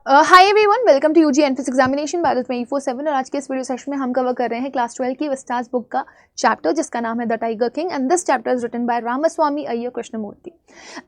Hi everyone, welcome to UG entrance examination by 24/7। और आज के इस वीडियो सेशन में हम कवर कर रहे हैं क्लास 12 की विस्तास बुक का चैप्टर जिसका नाम है the tiger king and this chapter is written by Ramaswamy Iyer Krishnamurthy.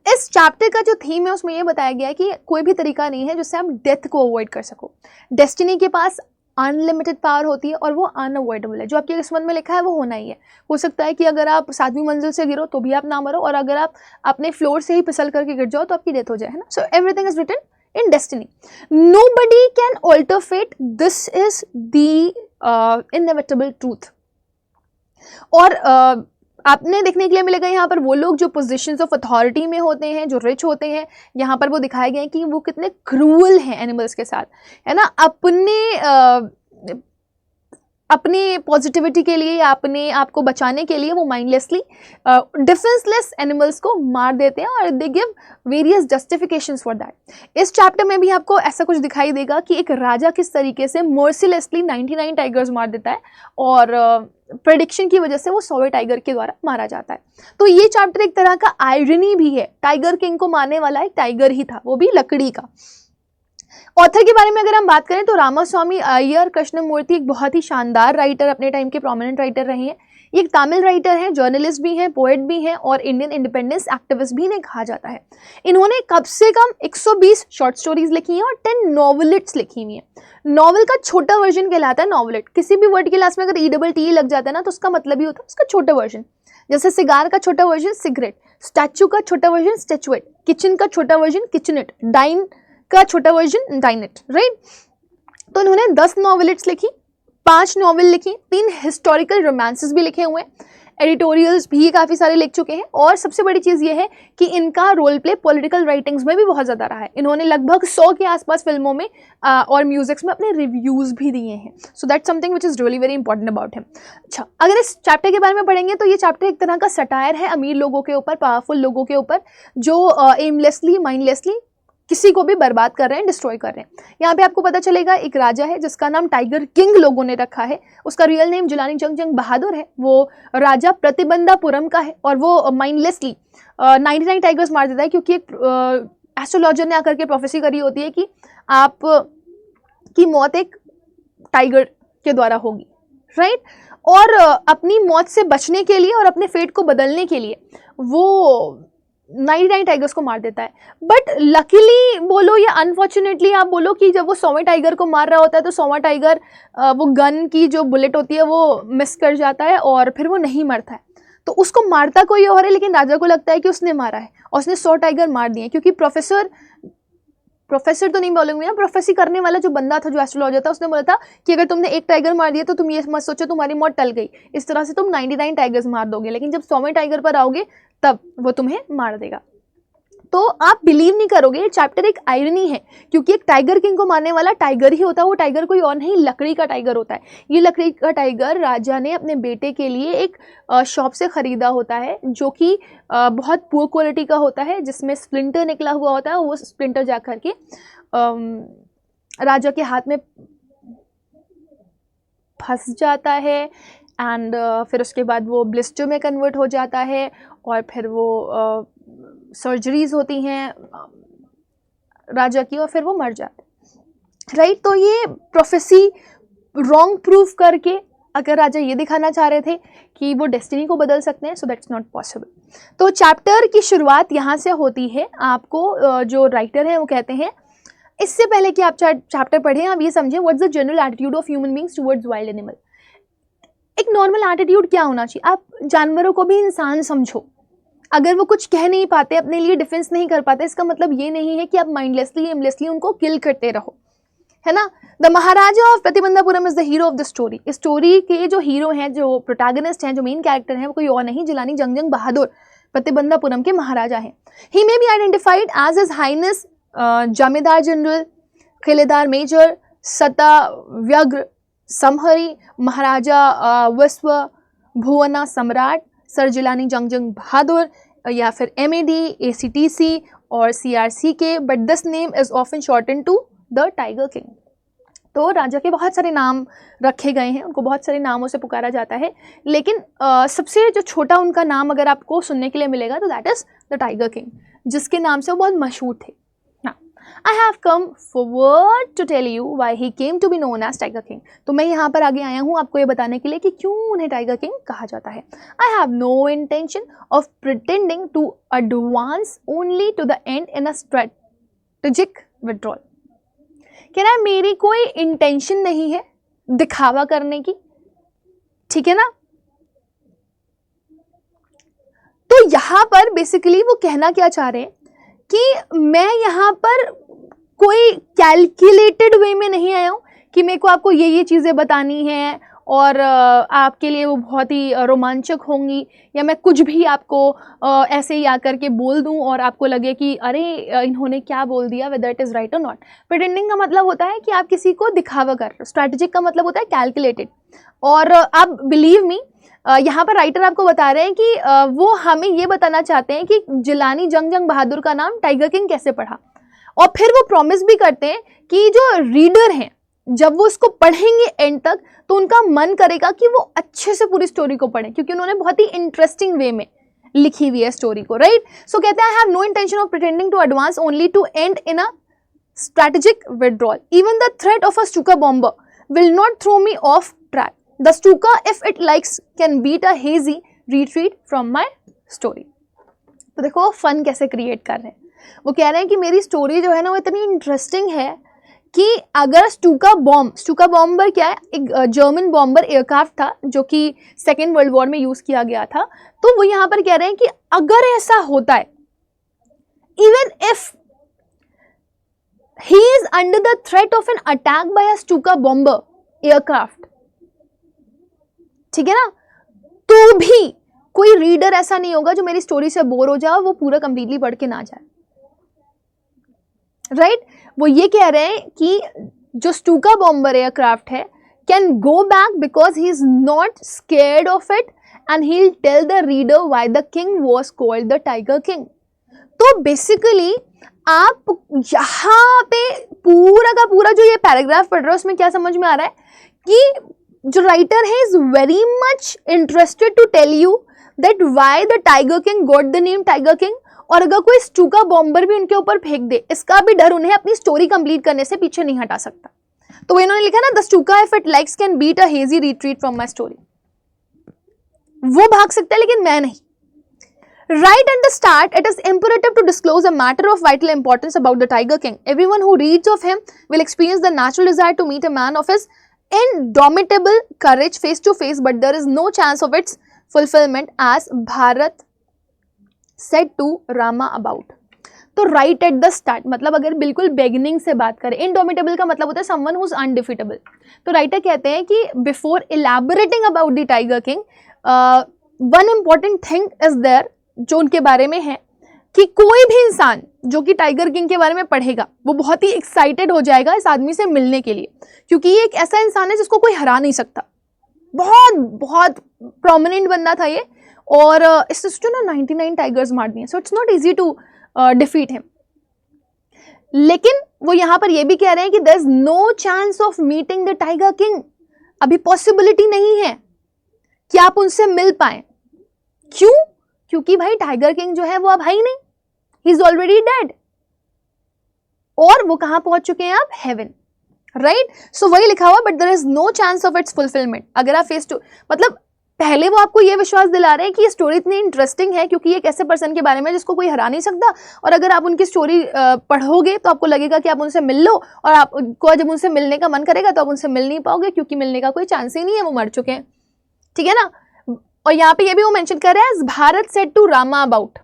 इस चैप्टर का जो थीम है उसमें यह बताया गया है कि कोई भी तरीका नहीं है जिससे आप डेथ को अवॉइड कर सको। डेस्टिनी के पास अनलिमिटेड पावर होती है और वो अनअवॉइडेबल है। जो आपकी किस्मत में लिखा है वो होना ही है। हो सकता है कि अगर आप 7वीं मंजिल से गिरो तो भी आप ना मरो, और अगर आप अपने फ्लोर से ही फिसल करके गिर जाओ तो आपकी डेथ हो जाए, है ना। So everything is written in destiny. Nobody can alter fate. This is the inevitable truth. और आपने देखने के लिए मिलेगा यहाँ पर वो लोग जो पोजीशंस ऑफ अथॉरिटी में होते हैं, जो रिच होते हैं, यहाँ पर वो दिखाए गए हैं कि वो कितने क्रूअल हैं एनिमल्स के साथ, है ना। अपनी पॉजिटिविटी के लिए या अपने आप को बचाने के लिए वो माइंडलेसली डिफेंसलेस एनिमल्स को मार देते हैं और they give various justifications for that. इस चैप्टर में भी आपको ऐसा कुछ दिखाई देगा कि एक राजा किस तरीके से मर्सीलेसली 99 टाइगर्स मार देता है और प्रेडिक्शन की वजह से वो 100वें टाइगर के द्वारा मारा जाता है। तो ये चैप्टर एक तरह का आयरनी भी है। टाइगर किंग को मारने वाला एक टाइगर ही था, वो भी लकड़ी का। ऑथर के बारे में अगर हम बात करें तो रामास्वामी अय्यर कृष्णमूर्ति एक बहुत ही शानदार राइटर, अपने टाइम के प्रोमिनेंट राइटर रहे हैं। ये एक तमिल राइटर हैं, जर्नलिस्ट भी हैं, पोएट भी हैं और इंडियन इंडिपेंडेंस एक्टिविस्ट भी इन्हें कहा जाता है। इन्होंने कम से कम 120 शॉर्ट स्टोरीज लिखी हैं और 10 नॉवेलेट्स लिखी हुई हैं। नॉवल का छोटा वर्जन कहलाता है नॉवेलेट। किसी भी वर्ड के लास्ट में अगर ETT लग जाता है ना तो उसका मतलब ही होता है उसका छोटा वर्जन। जैसे सिगार का छोटा वर्जन सिगरेट, स्टैचू का छोटा वर्जन स्टैचुएट, किचन का छोटा वर्जन किचनेट, डाइन का छोटा वर्जन डाइनेट, राइट। तो इन्होंने 10 नॉवेलेट्स लिखी, 5 नॉवेल लिखी, 3 हिस्टोरिकल रोमांसेस भी लिखे हुए हैं, एडिटोरियल्स भी काफ़ी सारे लिख चुके हैं। और सबसे बड़ी चीज़ ये है कि इनका रोल प्ले पॉलिटिकल राइटिंग्स में भी बहुत ज़्यादा रहा है। इन्होंने लगभग 100 के आसपास फिल्मों में और म्यूजिक्स में अपने रिव्यूज़ भी दिए हैं। So that's something which is really very important about him. अच्छा, अगर इस चैप्टर के बारे में पढ़ेंगे तो ये चैप्टर एक तरह का सटायर है अमीर लोगों के ऊपर, पावरफुल लोगों के ऊपर, जो एमलेसली माइंडलेसली किसी को भी बर्बाद कर रहे हैं, डिस्ट्रॉय कर रहे हैं। यहाँ पे आपको पता चलेगा एक राजा है जिसका नाम टाइगर किंग लोगों ने रखा है। उसका रियल नेम जिलानी जंगजंग बहादुर है। वो राजा प्रतिबंधापुरम का है और वो माइंडलेसली 99 टाइगर्स मार देता है, क्योंकि एक एस्ट्रोलॉजर ने आकर के प्रोफेसी करी होती है कि आप की मौत एक टाइगर के द्वारा होगी, राइट। और अपनी मौत से बचने के लिए और अपने फेट को बदलने के लिए वो 99 टाइगर्स को मार देता है। बट लकीली बोलो या अनफॉर्चुनेटली आप बोलो कि जब वो 100वें टाइगर को मार रहा होता है तो 100वां टाइगर वो गन की जो बुलेट होती है वो मिस कर जाता है और फिर वो नहीं मरता है। तो उसको मारता कोई और है, लेकिन राजा को लगता है कि उसने मारा है और उसने 100 टाइगर मार दिए, क्योंकि प्रोफेसर तो नहीं बोलूंगी ना, प्रोफेसी करने वाला जो बंदा था, जो एस्ट्रोलॉजर था, उसने बोला था कि अगर तुमने एक टाइगर मार दिया तो तुम ये मत सोचो तुम्हारी मौत टल गई, इस तरह से तुम 99 टाइगर्स मार दोगे, लेकिन जब 100वें टाइगर पर आओगे तब वो तुम्हें मार देगा। तो आप बिलीव नहीं करोगे, ये चैप्टर एक आयरनी है, क्योंकि एक टाइगर किंग को मारने वाला टाइगर ही होता है। वो टाइगर कोई और नहीं, लकड़ी का टाइगर होता है। ये लकड़ी का टाइगर राजा ने अपने बेटे के लिए एक शॉप से ख़रीदा होता है, जो कि बहुत पुअर क्वालिटी का होता है, जिसमें स्प्लिंटर निकला हुआ होता है। वो स्प्लिंटर जा कर के राजा के हाथ में फंस जाता है एंड फिर उसके बाद वो ब्लिस्टर में कन्वर्ट हो जाता है और फिर वो सर्जरीज होती हैं राजा की और फिर वो मर जाते हैं, राइट। तो ये प्रोफेसी रॉन्ग प्रूफ करके अगर राजा ये दिखाना चाह रहे थे कि वो डेस्टिनी को बदल सकते हैं, सो दैट्स नॉट पॉसिबल। तो चैप्टर की शुरुआत यहाँ से होती है। आपको जो राइटर है वो कहते हैं, इससे पहले कि आप चैप्टर पढ़ें आप ये समझें what's the general attitude of human beings towards wild animal. एक नॉर्मल एटीट्यूड क्या होना चाहिए? आप जानवरों को भी इंसान समझो। अगर वो कुछ कह नहीं पाते, अपने लिए डिफेंस नहीं कर पाते, इसका मतलब ये नहीं है कि आप माइंडलेसली एमलेसली उनको किल करते रहो, है ना। The Maharaja of Pratibandhapuram is the hero of the story. इस स्टोरी के जो हीरो हैं, जो प्रोटैगनिस्ट हैं, जो मेन कैरेक्टर हैं, वो कोई और नहीं जिलानी जंगजंग बहादुर प्रतिबंधापुरम के महाराजा हैं। He may be identified as his highness zamindar general, khiledar major, Sata Vyaghra समहरी, महाराजा विश्व भुवना सम्राट, सर जिलानी जंगजंग बहादुर, या फिर MAD, ACTC और CRCK, but this name is often shorten to the tiger king. तो राजा के बहुत सारे नाम रखे गए हैं, उनको बहुत सारे नामों से पुकारा जाता है, लेकिन सबसे जो छोटा उनका नाम अगर आपको सुनने के लिए मिलेगा तो that is the tiger king, जिसके नाम से वो बहुत मशहूर थे। I have come forward to tell you why he came to be known as Tiger King. तो मैं यहाँ पर आगे आया हूँ आपको ये बताने के लिए कि क्यों उन्हें टाइगर किंग कहा जाता है. I have no intention of pretending to advance only to the end in a strategic withdrawal. कह रहा है मेरी कोई इंटेंशन नहीं है दिखावा करने की, ठीक है ना. तो यहाँ पर बेसिकली वो कहना क्या चाह रहे हैं कि मैं यहाँ पर कोई कैलकुलेटेड वे में नहीं आया हूँ कि मेरे को आपको ये चीज़ें बतानी हैं और आपके लिए वो बहुत ही रोमांचक होंगी, या मैं कुछ भी आपको ऐसे ही आकर के बोल दूं और आपको लगे कि अरे इन्होंने क्या बोल दिया, वेदर इट इज़ राइट और नॉट. प्रिटेंडिंग का मतलब होता है कि आप किसी को दिखावा कर रहे हो. स्ट्रैटेजिक का मतलब होता है कैलकुलेटेड. और आप बिलीव मी, यहाँ पर राइटर आपको बता रहे हैं कि वो हमें ये बताना चाहते हैं कि जिलानी जंग बहादुर का नाम टाइगर किंग कैसे पढ़ा. और फिर वो प्रॉमिस भी करते हैं कि जो रीडर हैं जब वो इसको पढ़ेंगे एंड तक तो उनका मन करेगा कि वो अच्छे से पूरी स्टोरी को पढ़ें, क्योंकि उन्होंने बहुत ही इंटरेस्टिंग वे में लिखी हुई है स्टोरी को, राइट. सो कहते हैं I have no intention of pretending to advance only to end in a strategic withdrawal. Even the threat of a Stuka bomber will not throw me off track. The Stuka if it likes can beat a hasty retreat from my story. तो देखो वो fun कैसे create कर रहे हैं. वो कह रहे हैं कि मेरी स्टोरी जो है ना वो इतनी इंटरेस्टिंग है कि अगर स्टूका बॉम्बर क्या है, एक जर्मन बॉम्बर एयरक्राफ्ट था जो कि सेकेंड वर्ल्ड वॉर में यूज़ किया गया था. तो वो यहाँ पर कह रहे हैं कि अगर ऐसा होता है, even if he is under the threat of an attack by a Stuka bomber aircraft, ठीक है ना, तो भी कोई रीडर ऐसा नहीं होगा जो मेरी स्टोरी से बोर हो जाए और वो पूरा कंप्लीटली पढ़ के ना जाए, राइट. वो ये कह रहे हैं कि जो स्टूका बॉम्बर एयरक्राफ्ट है can go back because he is not scared of it and he will tell the reader why the king was called the tiger king. तो बेसिकली आप यहाँ पे पूरा का पूरा जो ये पैराग्राफ पढ़ रहे हो उसमें क्या समझ में आ रहा है कि जो राइटर है is very much interested to tell you that why the tiger king got the name tiger king. और अगर कोई स्टूका बॉम्बर भी उनके ऊपर फेंक दे, इसका भी डर उन्हें अपनी स्टोरी कंप्लीट करने से पीछे नहीं हटा सकता. तो वो इन्होंने लिखा ना, the Stuka if it likes can beat a hasty retreat from my story. वो भाग सकता है लेकिन मैं नहीं. Right at the start, it is imperative to disclose a matter of vital importance about the Tiger King. Everyone who reads of him will experience the natural desire to meet a man of his indomitable courage face to face, but there is no chance of its fulfillment, as Bharat said to Rama about. तो right at the start मतलब अगर बिल्कुल beginning से बात करें, indomitable का मतलब होता है someone who's undefeatable. तो राइटर कहते हैं कि before elaborating about the Tiger King, one important thing is there जो उनके बारे में है कि कोई भी इंसान जो कि टाइगर किंग के बारे में पढ़ेगा वो बहुत ही एक्साइटेड हो जाएगा इस आदमी से मिलने के लिए, क्योंकि ये एक ऐसा इंसान है जिसको कोई हरा नहीं सकता. बहुत बहुत प्रोमिनेंट बंदा था ये, और इससे सोचो ना 99 टाइगर्स मार दिए, so it's not easy to defeat him. लेकिन वो यहाँ पर ये भी कह रहे हैं कि there is no chance of meeting the tiger king. अभी पॉसिबिलिटी नहीं है कि आप उनसे मिल पाए. क्यों? क्योंकि भाई टाइगर किंग जो है वो अब है ही नहीं, ही इज ऑलरेडी डेड. और वो कहां पहुंच चुके हैं आप? Haven, right. सो वही लिखा हुआ, but there is no chance of its fulfilment. अगर आप फेस टू मतलब पहले वो आपको ये विश्वास दिला रहे हैं कि ये स्टोरी इतनी इंटरेस्टिंग है क्योंकि एक ऐसे पर्सन के बारे में जिसको कोई हरा नहीं सकता, और अगर आप उनकी स्टोरी पढ़ोगे तो आपको लगेगा कि आप उनसे मिल लो, और आपको जब उनसे मिलने का मन करेगा तो आप उनसे मिल नहीं पाओगे क्योंकि मिलने का कोई चांस ही नहीं है, वो मर चुके हैं, ठीक है ना. और यहाँ पे ये भी वो मेंशन कर रहे हैं, Bharat said to Rama about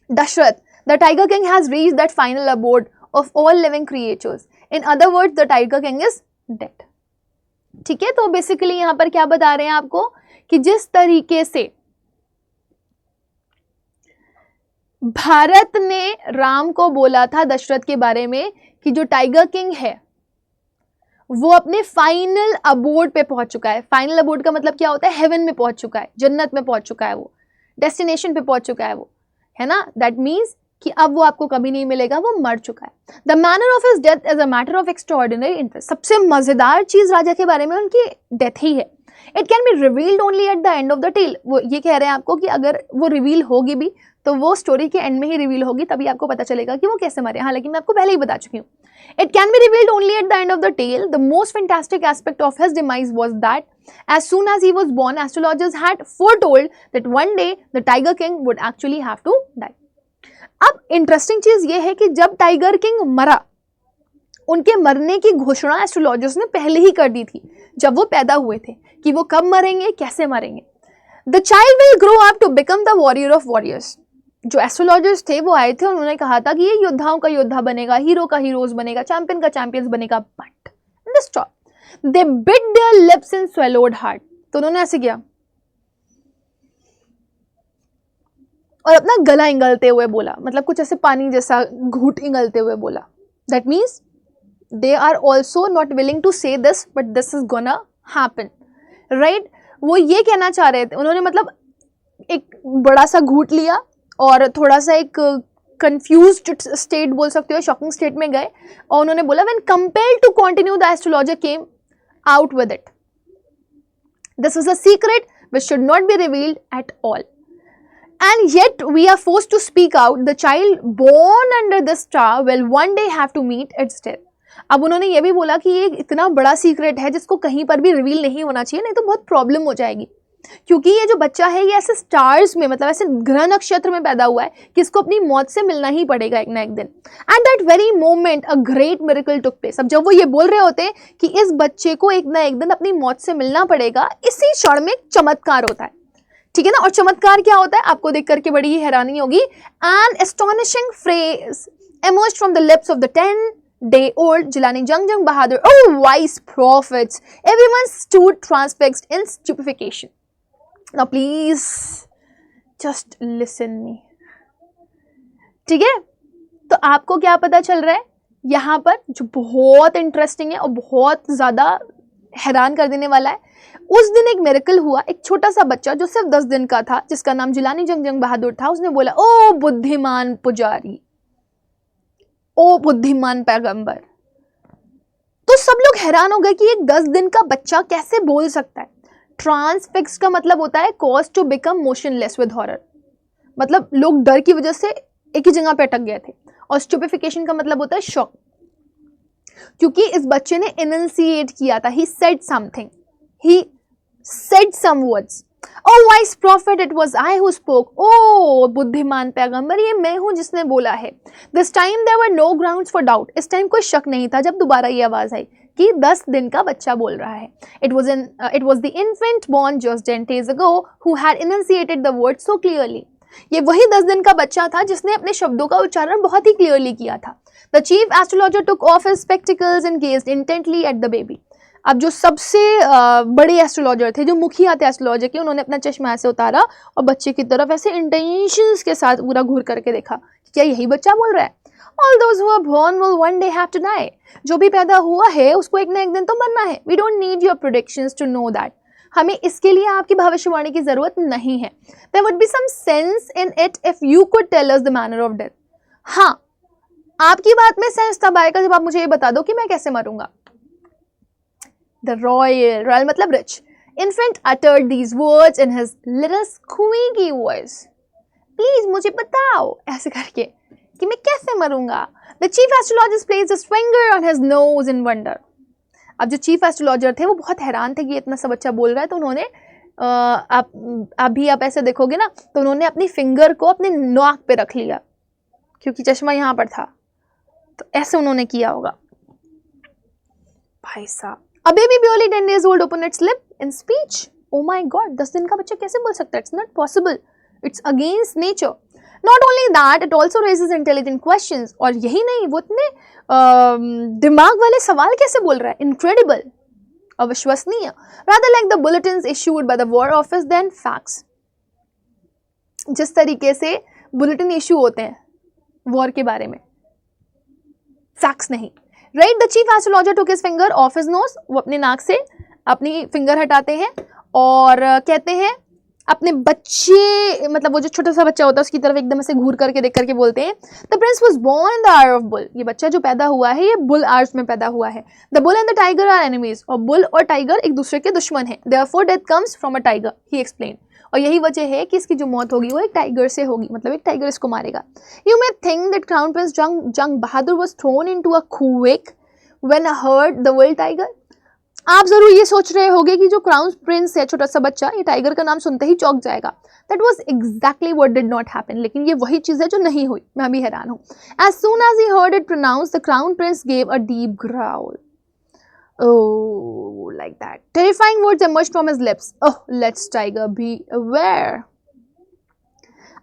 Dasharatha, the tiger king has reached that final abode of all living creatures. In other words the tiger king is dead. ठीक है. तो बेसिकली यहाँ पर क्या बता रहे हैं आपको कि जिस तरीके से भारत ने राम को बोला था दशरथ के बारे में कि जो टाइगर किंग है वो अपने फाइनल अबोर्ड पे पहुंच चुका है. फाइनल अबोर्ड का मतलब क्या होता है? हेवन में पहुंच चुका है, जन्नत में पहुंच चुका है, वो डेस्टिनेशन पे पहुंच चुका है, वो है ना. दैट मीन्स कि अब वो आपको कभी नहीं मिलेगा, वो मर चुका है. The manner of his death is a matter of extraordinary interest. सबसे मजेदार चीज राजा के बारे में उनकी डेथ ही है. It can be revealed only at the end of the tale. वो ये कह रहे हैं आपको कि अगर वो रिवील होगी भी तो वो स्टोरी के एंड में ही रिवील होगी, तभी आपको पता चलेगा कि वो कैसे मरे। हाँ, लेकिन मैं आपको पहले ही बता चुकी हूँ। It can be revealed only at the end of the tale. The most fantastic aspect of his demise was that as soon as he was born, astrologers had foretold that one day the Tiger King would actually have to die. अब interesting चीज ये है कि जब tiger king मरा, उनके मरने की घोषणा एस्ट्रोलॉजर्स ने पहले ही कर दी थी जब वो पैदा हुए थे कि वो कब मरेंगे, कैसे मरेंगे। The child will grow up to become the warrior of warriors. जो एस्ट्रोलॉजर्स थे वो आए थे, उन्होंने कहा था कि ये योद्धाओं का योद्धा बनेगा, हीरो का हीरोज बनेगा, चैंपियन का चैंपियंस बनेगा। But in the stop they bit there lips in swallowed heart. तो उन्होंने ऐसे किया और अपना गला इंगलते हुए बोला, मतलब कुछ ऐसे पानी जैसा घूंट इंगलते हुए बोला। That means they are also not willing to say this, but this is gonna happen, right. वो ये कहना चाह रहे थे, उन्होंने मतलब एक बड़ा सा घूंट लिया और थोड़ा सा एक कंफ्यूज्ड स्टेट बोल सकते हो, शॉकिंग स्टेट में गए और उन्होंने बोला when compelled to continue the astrologer came out with it. This was a secret which should not be revealed at all and yet we are forced to speak out. The child born under this star will one day have to meet its death. अब उन्होंने ये भी बोला कि ये इतना बड़ा secret है जिसको कहीं पर भी रिवील नहीं होना चाहिए, नहीं तो बहुत प्रॉब्लम हो जाएगी, क्योंकि ये जो बच्चा है ये ऐसे स्टार्स में, मतलब ऐसे ग्रह नक्षत्र में पैदा हुआ है कि इसको अपनी मौत से मिलना ही पड़ेगा एक ना एक दिन। At that very moment a great miracle took place. अब जब वो ये बोल रहे होते हैं कि इस बच्चे को एक ना एक दिन अपनी मौत से मिलना पड़ेगा, इसी क्षण में एक चमत्कार होता है, ठीक है ना। और चमत्कार क्या होता है आपको देख करके बड़ी ही हैरानी होगी। An astonishing phrase emerged from the lips of the 10-day-old Jilani Jangjang Bahadur. Oh, wise prophets! Everyone stood transfixed in stupefaction. Now, please, just listen me. ठीक है, तो आपको क्या पता चल रहा है यहाँ पर, जो बहुत इंटरेस्टिंग है और बहुत ज्यादा हैरान कर देने वाला है। उस दिन एक मिरेकल हुआ, एक छोटा सा बच्चा जो सिर्फ 10 दिन का था, जिसका नाम जिलानी जंगजंग बहादुर था, उसने बोला, ओ बुद्धिमान पुजारी, ओ बुद्धिमान पैगंबर। तो सब लोग हैरान हो गए कि एक 10 दिन का बच्चा कैसे बोल सकता है। ट्रांसफिक्स का मतलब होता है cause to become motionless with horror, मतलब लोग डर की वजह से एक ही जगह पे अटक गए थे। और स्टुपेफिकेशन का मतलब होता है शॉक, क्योंकि इस बच्चे ने इनंसिएट किया था, he said something, he said some words. Oh wise prophet, it was I who spoke. Oh बुद्धिमान पैगंबर, ये मैं हूँ जिसने बोला है। This time there were no grounds for doubt. इस टाइम कोई शक नहीं था जब दोबारा ये आवाज आई कि 10 दिन का बच्चा बोल रहा है। It was the infant born just 10 days ago who had enunciated the words so clearly. ये वही 10 दिन का बच्चा था जिसने अपने शब्दों का उच्चारण बहुत ही क्लियरली किया था। The chief astrologer took off his spectacles and gazed intently at the baby. अब जो सबसे बड़े एस्ट्रोलॉजर थे, जो मुखिया थे एस्ट्रोलॉजर के, उन्होंने अपना चश्मा ऐसे उतारा और बच्चे की तरफ ऐसे इंटेंशंस के साथ पूरा घूर करके देखा, क्या यही बच्चा बोल रहा है। All those who are born will one day have to die. जो भी पैदा हुआ है उसको एक ना एक दिन तो मरना है। We don't need your predictions to know that. हमें इसके लिए आपकी भविष्यवाणी की जरूरत नहीं है। There would be some sense in it if you could tell us the manner of death. हाँ, आपकी बात में सेंस तब आएगा जब आप मुझे ये बता दो कि मैं कैसे मरूंगा। The royal मतलब rich infant uttered these words in his little squeaky voice. Please मुझे बताओ ऐसे करके कि मैं कैसे मरूंगा। The chief astrologist placed his finger on his nose in wonder. अब जो चीफ एस्ट्रोलॉजर थे वो बहुत हैरान थे कि इतना सा बच्चा बोल रहा है, तो उन्होंने आप ऐसे देखोगे ना, तो उन्होंने अपनी फिंगर को अपने नाक पे रख लिया क्योंकि चश्मा यहाँ पर था, तो ऐसे उन्होंने किया होगा। भाई साहब, A baby barely 10 days old opened its lip in speech. Oh my God, 10 दिन का बच्चा कैसे बोल सकता है? It's not possible. It's against nature. Not only that, it also raises intelligent questions. और यही नहीं, वो इतने दिमाग वाले सवाल कैसे बोल रहा है? Incredible. अविश्वसनीय. Rather like the bulletins issued by the War Office than facts. जिस तरीके से बुलेटिन इशू होते हैं वॉर के बारे में, फैक्ट्स नहीं। Right, the chief astrologer took his finger of his nose. वो अपने नाक से अपनी फिंगर हटाते हैं और कहते हैं अपने बच्चे, मतलब वो जो छोटा सा बच्चा होता है उसकी तरफ एकदम से घूर करके देख करके बोलते हैं, the prince was born in the hour of bull. ये बच्चा जो पैदा हुआ है ये बुल आवर्स में पैदा हुआ है। The bull and the tiger are enemies. और बुल और टाइगर एक दूसरे के दुश्मन हैं। Therefore death comes from a tiger, he explain. और यही वजह है कि इसकी जो मौत होगी वो एक टाइगर से होगी, मतलब एक टाइगर इसको मारेगा। You may think that crown prince Jung Bahadur was thrown into a quake when heard the world tiger. आप जरूर ये सोच रहे होंगे कि जो क्राउन प्रिंस है, छोटा सा बच्चा, ये टाइगर का नाम सुनते ही चौंक जाएगा। That was exactly what did not happen, लेकिन ये वही चीज है जो नहीं हुई। मैं भी हैरान हूँ। As soon as he heard it pronounce the crown prince gave a deep growl. Oh, like that. Terrifying words emerged from his lips. Oh, let's tiger be aware.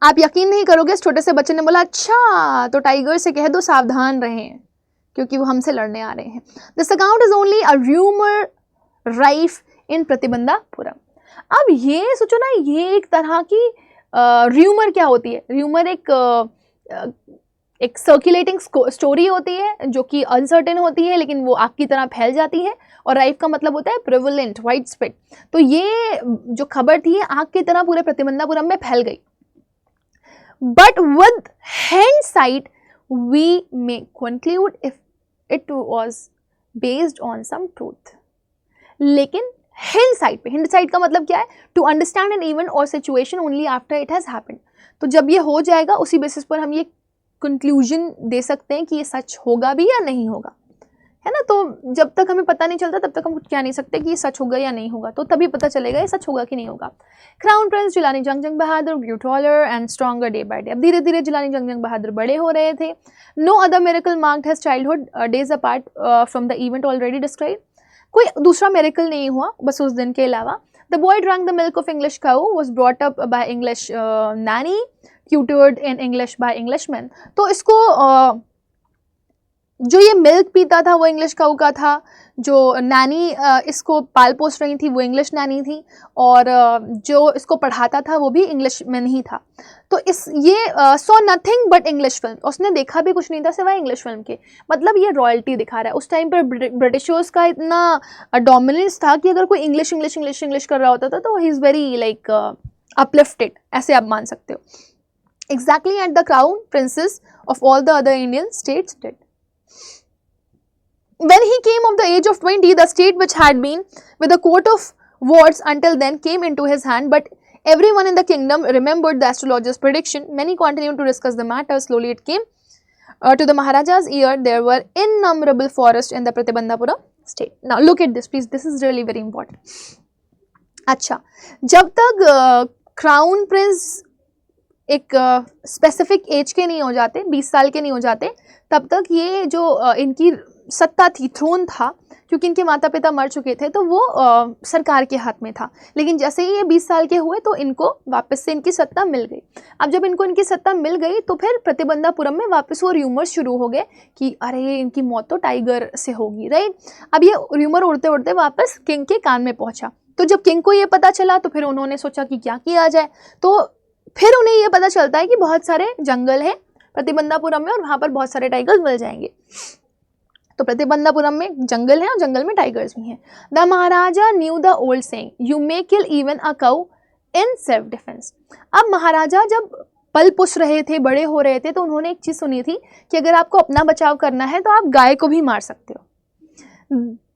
आप यकीन नहीं करोगे, इस छोटे से बच्चे ने बोला, अच्छा तो टाइगर से कह दो सावधान रहें क्योंकि वो हमसे लड़ने आ रहे हैं। This account is only a rumour rife in Pratibandhapuram. अब ये सोचो ना, ये एक तरह की रूमर क्या होती है? रूमर एक सर्कुलेटिंग स्टोरी होती है जो कि अनसर्टेन होती है लेकिन वो आग की तरह फैल जाती है, और राइफ का मतलब होता है प्रेवलेंट, वाइड स्प्रेड। तो ये जो खबर थी आग की तरह पूरे प्रतिबंधापुरम में फैल गई। But with hindsight we may conclude if it was based on some truth. लेकिन हिंडसाइट का मतलब क्या है? टू अंडरस्टैंड एन इवेंट और situation only after it has happened. तो जब ये हो जाएगा उसी बेसिस पर हम ये कंक्लूजन दे सकते हैं कि ये सच होगा भी या नहीं होगा, है ना। तो जब तक हमें पता नहीं चलता तब तक हम कुछ कह नहीं सकते कि ये सच होगा या नहीं होगा, तो तभी पता चलेगा ये सच होगा कि नहीं होगा। Crown prince Jilani Jung Bahadur grew taller and stronger day by day. अब धीरे धीरे जिलानी जंग बहादुर बड़े हो रहे थे। No other miracle marked his childhood days apart from the event already describe. कोई दूसरा मिरेकल नहीं हुआ बस उस दिन के अलावा। The boy drank the milk of English cow, was brought up by English Naini, tutored in English by Englishman. तो इसको जो ये मिल्क पीता था वो इंग्लिश काऊ का था, जो नैनी इसको पाल पोस रही थी वो इंग्लिश नैनी थी, और जो इसको पढ़ाता था वो भी इंग्लिश मैन ही था। तो ये saw nothing but English film, उसने देखा भी कुछ नहीं था सिवाय इंग्लिश फिल्म के। मतलब ये रॉयल्टी दिखा रहा है। उस टाइम पर ब्रिटिशर्स का इतना डोमिनेंस था कि अगर कोई इंग्लिश इंग्लिश इंग्लिश इंग्लिश कर रहा होता था तो he is very like uplifted, ऐसे आप मान सकते हो। Exactly at the crown princes of all the other Indian states did. When he came of the age of 20, the state which had been with a coat of wards until then came into his hand, but everyone in the kingdom remembered the astrologer's prediction. Many continued to discuss the matter. Slowly it came to the Maharaja's ear. There were innumerable forests in the Pratibandhapura state. Now look at this please, this is really very important. अच्छा, जब तक crown Prince एक specific as के नहीं हो जाते, 20 साल के नहीं हो जाते, तब तक ये जो इनकी सत्ता थी, थ्रोन था, क्योंकि इनके माता पिता मर चुके थे तो वो सरकार के हाथ में था। लेकिन जैसे ही ये 20 साल के हुए तो इनको वापस से इनकी सत्ता मिल गई। अब जब इनको इनकी सत्ता मिल गई तो फिर प्रतिबंधापुरम में वापस वो र्यूमर्स शुरू हो गए कि अरे इनकी मौत तो टाइगर से होगी, राइट। अब ये र्यूमर उड़ते उड़ते वापस किंग के कान में पहुंचा। तो जब किंग को ये पता चला तो फिर उन्होंने सोचा कि क्या किया जाए। तो फिर उन्हें ये पता चलता है कि बहुत सारे जंगल हैं प्रतिबंधापुरम में और वहाँ पर बहुत सारे टाइगर्स मिल जाएंगे। तो प्रतिबंधापुरम में जंगल है और जंगल में टाइगर्स भी हैं। The Maharaja new the old saying, you may kill even a cow in self defence. अब महाराजा जब पल पुष रहे थे, बड़े हो रहे थे, तो उन्होंने एक चीज़ सुनी थी कि अगर आपको अपना बचाव करना है तो आप गाय को भी मार सकते हो।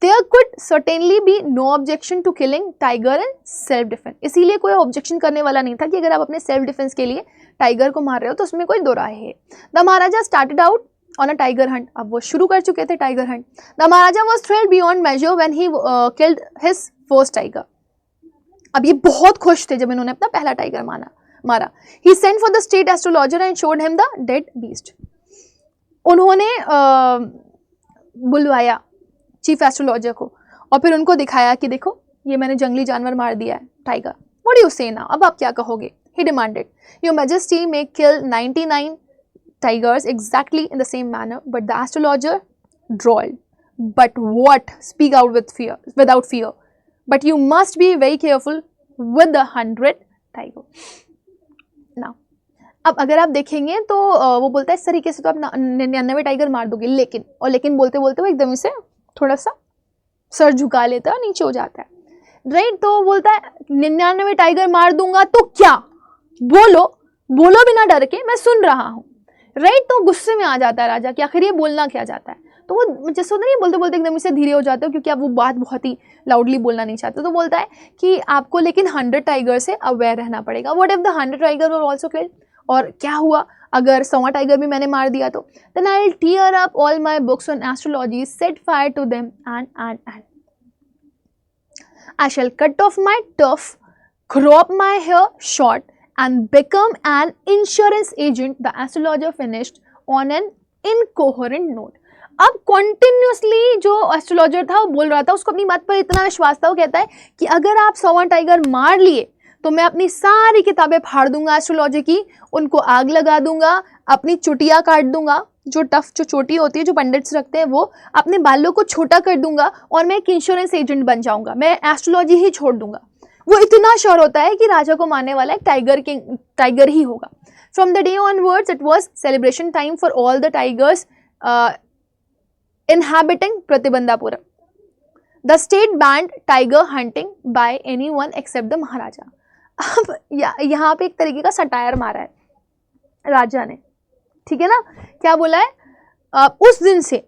There could certainly be no objection to killing tiger in self defense. इसीलिए कोई ऑब्जेक्शन करने वाला नहीं था कि अगर आप अपने सेल्फ डिफेंस के लिए टाइगर को मार रहे हो तो उसमें कोई दो राय है। The Maharaja started out on a tiger hunt. अब वो शुरू कर चुके थे tiger hunt. The Maharaja was thrilled beyond measure when he killed his first tiger. अब ये बहुत खुश थे जब इन्होंने अपना पहला टाइगर मारा। He sent for the state astrologer and showed him the dead beast. उन्होंने बुलवाया चीफ एस्ट्रोलॉजर को और फिर उनको दिखाया कि देखो ये मैंने जंगली जानवर मार दिया है, tiger. What do you say now? अब आप क्या कहोगे? He demanded, your majesty may kill 99 tigers exactly in the same manner, but the astrologer drawled, but what? Speak out without fear, but you must be very careful with the 100 tiger. Now, अब अगर आप देखेंगे तो वो बोलता है इस तरीके से तो आप 99 टाइगर मार दोगे, लेकिन बोलते बोलते वो एकदम से थोड़ा सा सर झुका लेता है और नीचे हो जाता है, राइट। तो बोलता है 99 टाइगर मार दूंगा तो क्या? बोलो बिना डर के, मैं सुन रहा हूँ, राइट। तो गुस्से में आ जाता है राजा कि आखिर ये बोलना क्या चाहता है। तो वो जैसे होता नहीं बोलते बोलते एकदम से धीरे हो जाते हो क्योंकि आप वो बात बहुत ही लाउडली बोलना नहीं चाहते, तो बोलता है कि आपको लेकिन 100 टाइगर से अवेयर रहना पड़ेगा। What if the 100 tiger were also killed, और क्या हुआ अगर 100 टाइगर भी मैंने मार दिया तो, then I will tear up all my books on astrology, set fire to them and I shall cut off my tuff, crop my hair short and become an insurance agent, the astrologer finished on an incoherent note. अब continuously जो astrologer था वो बोल रहा था, उसको अपनी बात पर इतना विश्वास था, वो कहता है कि अगर आप 100 टाइगर मार लिए तो मैं अपनी सारी किताबें फाड़ दूंगा एस्ट्रोलॉजी की, उनको आग लगा दूंगा, अपनी चुटिया काट दूंगा, जो टफ जो चोटी होती है जो पंडित्स रखते हैं, वो अपने बालों को छोटा कर दूंगा और मैं एक इंश्योरेंस एजेंट बन जाऊंगा, मैं एस्ट्रोलॉजी ही छोड़ दूंगा। वो इतना श्योर होता है कि राजा को मारने वाला एक टाइगर ही होगा। From the day onwards it was celebration time for all the tigers inhabiting प्रतिबंधापुरम. The state banned tiger hunting by anyone except the महाराजा. अब यहाँ पे एक तरीके का सटायर मारा है राजा ने, ठीक है ना। क्या बोला है, उस दिन से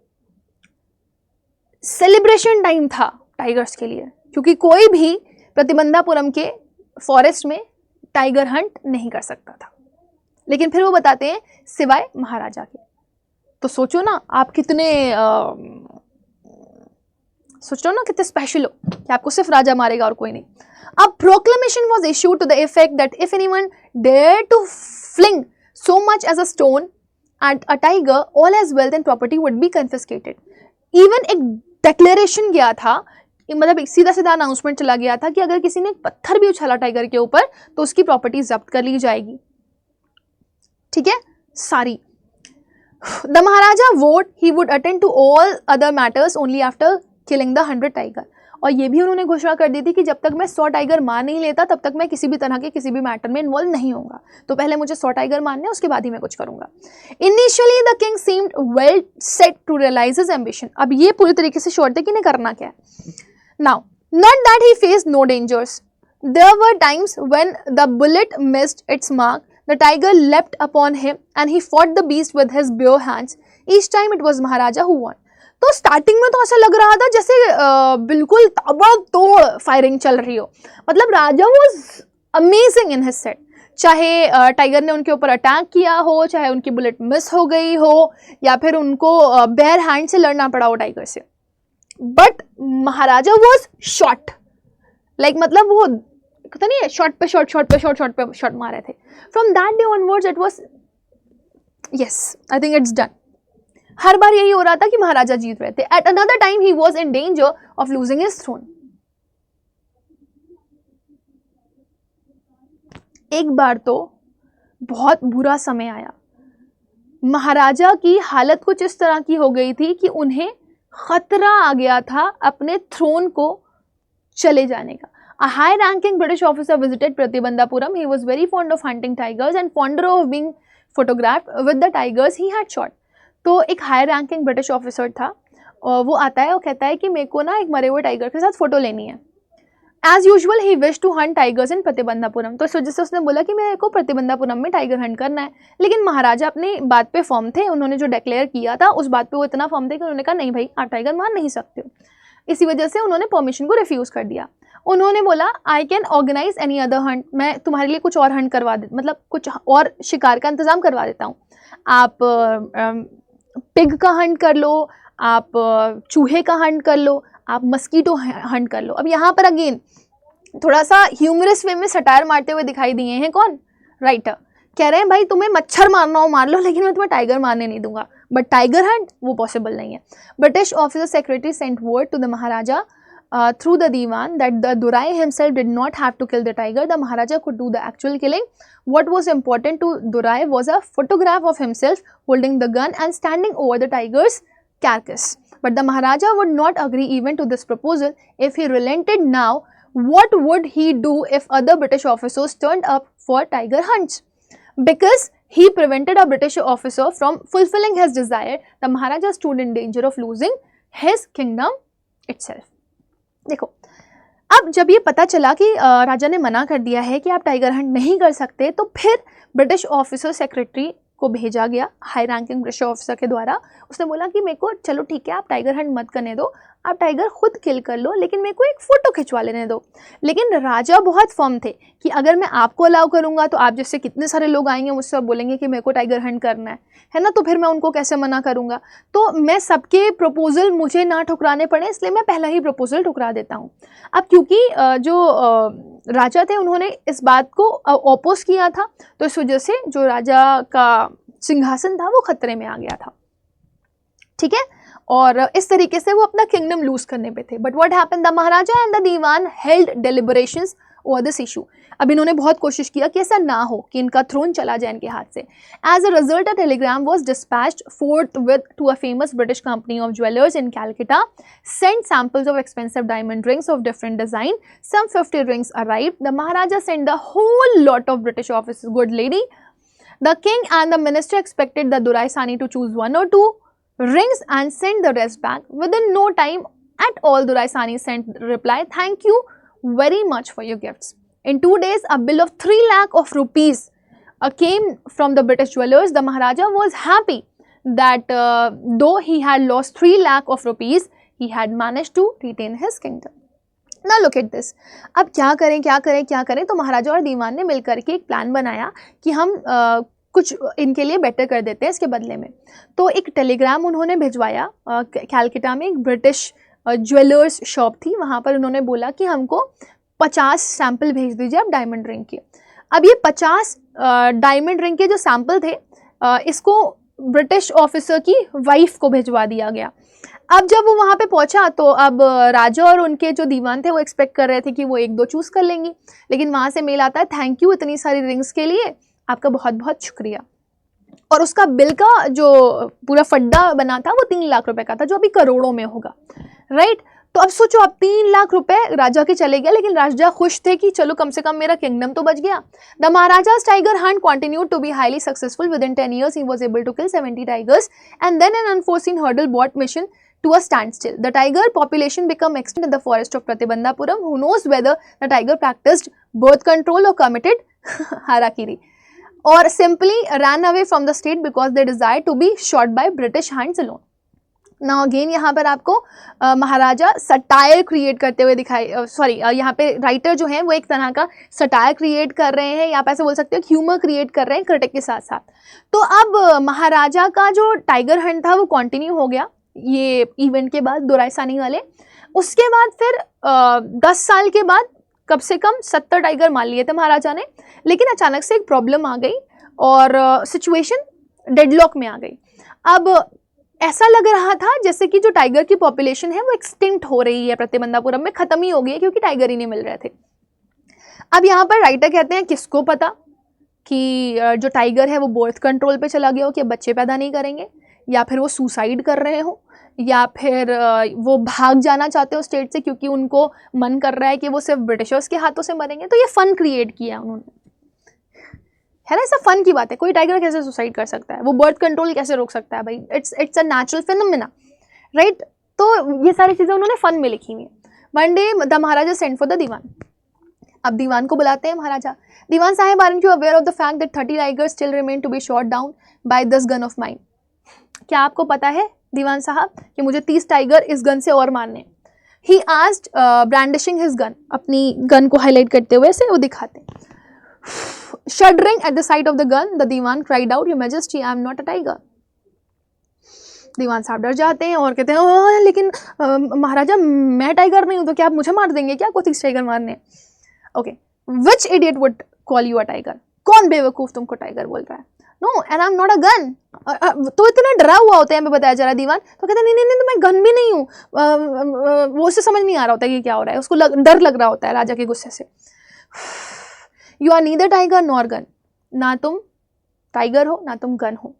सेलिब्रेशन टाइम था टाइगर्स के लिए, क्योंकि कोई भी प्रतिबंधापुरम के फॉरेस्ट में टाइगर हंट नहीं कर सकता था, लेकिन फिर वो बताते हैं सिवाय महाराजा के। तो सोचो ना आप कितने सोच रहे हो ना कितने स्पेशल हो कि आपको सिर्फ राजा मारेगा और कोई नहीं। अब proclamation was issued to the effect that if anyone dare to fling so much as a stone at a tiger, all his wealth and property would be confiscated. Even एक declaration गया था, मतलब एक सीधा सीधा अनाउंसमेंट चला गया था कि अगर किसी ने एक पत्थर भी उछाला टाइगर के ऊपर तो उसकी प्रॉपर्टी जब्त कर ली जाएगी, ठीक है सारी। The Maharaja vowed he would attend to all other matters only after killing the 100 tiger. और ये भी उन्होंने घोषणा कर दी थी कि जब तक मैं 100 टाइगर मार नहीं लेता तब तक मैं किसी भी तरह के किसी भी मैटर में इन्वॉल्व नहीं होऊंगा, तो पहले मुझे 100 टाइगर मारने, उसके बाद ही मैं कुछ करूंगा। Initially the king seemed well set to realise his ambition. अब ये पूरी तरीके से श्योर थे कि इन्हें करना क्या है। Now not that he faced no dangers, there were times when the bullet missed its mark, the tiger leapt upon him and he fought the beast with his bare hands. Each time it was Maharaja who won. तो starting में तो ऐसा लग रहा था जैसे बिल्कुल ताबड़तोड़ फायरिंग चल रही हो, मतलब राजा was amazing in his set. चाहे टाइगर ने उनके ऊपर अटैक किया हो, चाहे उनकी बुलेट मिस हो गई हो, या फिर उनको बेयर हैंड से लड़ना पड़ा हो टाइगर से, but Maharaja was shot like, मतलब वो पता नहीं शॉट पे शॉट मार रहे थे। From that day onwards it was yes I think it's done. हर बार यही हो रहा था कि महाराजा जीत रहे थे। At another time he was in danger of losing his throne. एक बार तो बहुत बुरा समय आया, महाराजा की हालत कुछ इस तरह की हो गई थी कि उन्हें खतरा आ गया था अपने थ्रोन को चले जाने का। A high-ranking British officer visited Pratibandhapuram. He was very fond of hunting tigers and fonder of being photographed with the tigers he had shot. तो एक हाई रैंकिंग ब्रिटिश ऑफिसर था, और वो आता है और कहता है कि मेरे को ना एक मरे हुए टाइगर के साथ फोटो लेनी है। As usual he wish to hunt tigers in Pratibandhapuram. तो इस वजह से उसने बोला कि मेरे को प्रतिबंधापुरम में टाइगर हंट करना है, लेकिन महाराजा अपनी बात पे फर्म थे। उन्होंने जो डिक्लेयर किया था उस बात पे वो इतना फर्म थे कि उन्होंने कहा नहीं भाई आप टाइगर मार नहीं सकते हो। इसी वजह से उन्होंने परमिशन को रिफ्यूज़ कर दिया। उन्होंने बोला I can organise any other hunt, मैं तुम्हारे लिए कुछ और हंट करवा दे, मतलब कुछ और शिकार का इंतजाम करवा देता हूँ। आप पिग का हंट कर लो, आप चूहे का हंट कर लो, आप मस्कीटो हंट कर लो। अब यहाँ पर अगेन थोड़ा सा ह्यूमरस वे में सटायर मारते हुए दिखाई दिए हैं कौन, राइटर। कह रहे हैं भाई तुम्हें मच्छर मारना हो मार लो, लेकिन मैं तुम्हें टाइगर मारने नहीं दूंगा, बट टाइगर हंट वो पॉसिबल नहीं है। British officer secretary sent word to the Maharaja through the diwan that the Durai himself did not have to kill the tiger. The Maharaja could do the actual killing. What was important to Durai was a photograph of himself holding the gun and standing over the tiger's carcass. But the Maharaja would not agree even to this proposal. If he relented now, what would he do if other British officers turned up for tiger hunts? Because he prevented a British officer from fulfilling his desire, the Maharaja stood in danger of losing his kingdom itself. देखो अब जब ये पता चला कि राजा ने मना कर दिया है कि आप टाइगर हंट नहीं कर सकते, तो फिर ब्रिटिश ऑफिसर सेक्रेटरी को भेजा गया हाई रैंकिंग ब्रिटिश ऑफिसर के द्वारा। उसने बोला कि मेरे को चलो ठीक है, आप टाइगर हंट मत करने दो, आप टाइगर खुद किल कर लो, लेकिन मेरे को एक फ़ोटो खिंचवा लेने दो। लेकिन राजा बहुत फर्म थे कि अगर मैं आपको अलाउ करूँगा तो आप जैसे कितने सारे लोग आएंगे मुझसे और बोलेंगे कि मेरे को टाइगर हंट करना है ना, तो फिर मैं उनको कैसे मना करूँगा। तो मैं सबके प्रपोजल मुझे ना ठुकराने पड़े, इसलिए मैं पहला ही प्रपोजल ठुकरा देता हूँ। अब क्योंकि जो राजा थे उन्होंने इस बात को ऑपोज किया था, तो इस वजह से जो राजा का सिंहासन था वो खतरे में आ गया था, ठीक है। और इस तरीके से वो अपना किंगडम लूज करने पे थे। But what happened, the Maharaja and the dewan held deliberations over this issue. अब इन्होंने बहुत कोशिश किया कि ऐसा ना हो कि इनका थ्रोन चला जाए इनके हाथ से। As a result, a telegram was dispatched forthwith to a famous British company of jewelers in Calcutta, sent samples of expensive diamond rings of different design. Some 50 rings arrived. The Maharaja sent the whole lot of British officers. Good lady. The king and the minister expected the Durai Sani to choose one or two rings and send the rest back. Within no time at all, Durai Sani sent reply, "Thank you very much for your gifts." In 2 days, a bill of 3 lakh of rupees came from the British jewelers. The Maharaja was happy that though he had lost 3 lakh of rupees, he had managed to retain his kingdom. Now look at this. अब क्या करें क्या करें क्या करें, तो महाराजा और दीवान ने मिलकर के एक प्लान बनाया कि हम कुछ इनके लिए बेटर कर देते हैं इसके बदले में। तो एक टेलीग्राम उन्होंने भिजवाया, कैलकाटा में एक ब्रिटिश ज्वेलर्स शॉप थी, वहाँ पर उन्होंने बोला कि हमको 50 सैंपल भेज दीजिए आप डायमंड रिंग के। अब ये 50 डायमंड रिंग के जो सैंपल थे, इसको ब्रिटिश ऑफिसर की वाइफ को भिजवा दिया गया। अब जब वो वहाँ पे पहुँचा तो अब राजा और उनके जो दीवान थे वो एक्सपेक्ट कर रहे थे कि वो 1-2 चूज़ कर लेंगी, लेकिन वहाँ से मेल आता है, थैंक यू इतनी सारी रिंग्स के लिए, आपका बहुत बहुत शुक्रिया। और उसका बिल का जो पूरा फड्डा बना था वो 3 लाख रुपए का था, जो अभी करोड़ों में होगा, राइट। तो अब सोचो, अब 3 लाख रुपए राजा के चले गए, लेकिन राजा खुश थे कि चलो कम से कम मेरा किंगडम तो बच गया। The Maharaja's tiger hunt continued to be highly successful. Within 10 years he was able to kill 70 tigers, and then an unforeseen hurdle brought mission to a standstill. The tiger population became extinct in the forest of Pratibandhapuram. Who knows whether the tiger practiced birth control or committed harakiri, or simply ran away from the state because they desired to be shot by British hands alone. Now again यहाँ पर आपको महाराजा satire create करते हुए दिखाई, यहाँ पे writer जो है वो एक तरह का सटायर क्रिएट कर रहे हैं, या आप ऐसे बोल सकते हो ह्यूमर क्रिएट कर रहे हैं क्रिटिक के साथ साथ। तो अब महाराजा का जो टाइगर हंट था वो कंटिन्यू हो गया ये इवेंट के बाद, दुराई सानी वाले। उसके बाद फिर 10 साल के बाद कम से कम 70 टाइगर मार लिए थे महाराजा ने, लेकिन अचानक से एक प्रॉब्लम आ गई और सिचुएशन डेडलॉक में आ गई। अब ऐसा लग रहा था जैसे कि जो टाइगर की पॉपुलेशन है वो एक्सटिंक्ट हो रही है, प्रतिबंधापुरम में ख़त्म ही हो गई है क्योंकि टाइगर ही नहीं मिल रहे थे। अब यहाँ पर राइटर कहते हैं किसको पता कि जो टाइगर है वो बर्थ कंट्रोल पे चला गया हो कि बच्चे पैदा नहीं करेंगे, या फिर वो सुसाइड कर रहे हो, या फिर वो भाग जाना चाहते हो स्टेट से क्योंकि उनको मन कर रहा है कि वो सिर्फ ब्रिटिशर्स के हाथों से मरेंगे। तो ये फन क्रिएट किया उन्होंने, है ना, ऐसा फन की बात है। कोई टाइगर कैसे सुसाइड कर सकता है, वो बर्थ कंट्रोल कैसे रोक सकता है भाई, it's a natural phenomena, right. तो ये सारी चीज़ें उन्होंने फन में लिखी हुई हैं। One day the Maharaja sent for the dewan. अब दीवान को बुलाते हैं महाराजा। दीवान साहब, aren't you aware of the fact that 30 tigers still remain to be shot down by this gun of mine? क्या आपको पता है दीवान साहब कि मुझे 30 टाइगर इस गन से और मारने? He asked brandishing his gun, अपनी गन को हाईलाइट करते हुए ऐसे वो दिखाते हैं। Shuddering at the sight of the gun, the Diwan cried out, Your Majesty, I am not a tiger. दीवान साहब डर जाते हैं और कहते हैं लेकिन महाराजा मैं टाइगर नहीं हूँ, तो क्या आप मुझे मार देंगे क्या? को 30 टाइगर मारने? Okay, which idiot would call you a tiger? कौन बेवकूफ़ तुमको टाइगर बोल रहा है? No, and I am not a gun. तो इतना डरा हुआ होता है, हमें बताया जा रहा दीवान, तो कहते हैं नहीं, तो मैं गन भी नहीं हूँ। वो उसे समझ नहीं आ रहा होता कि क्या हो रहा है, उसको डर लग रहा होता है राजा के गुस्से से। You are neither tiger nor gun, ना तुम टाइगर हो ना तुम गन हो।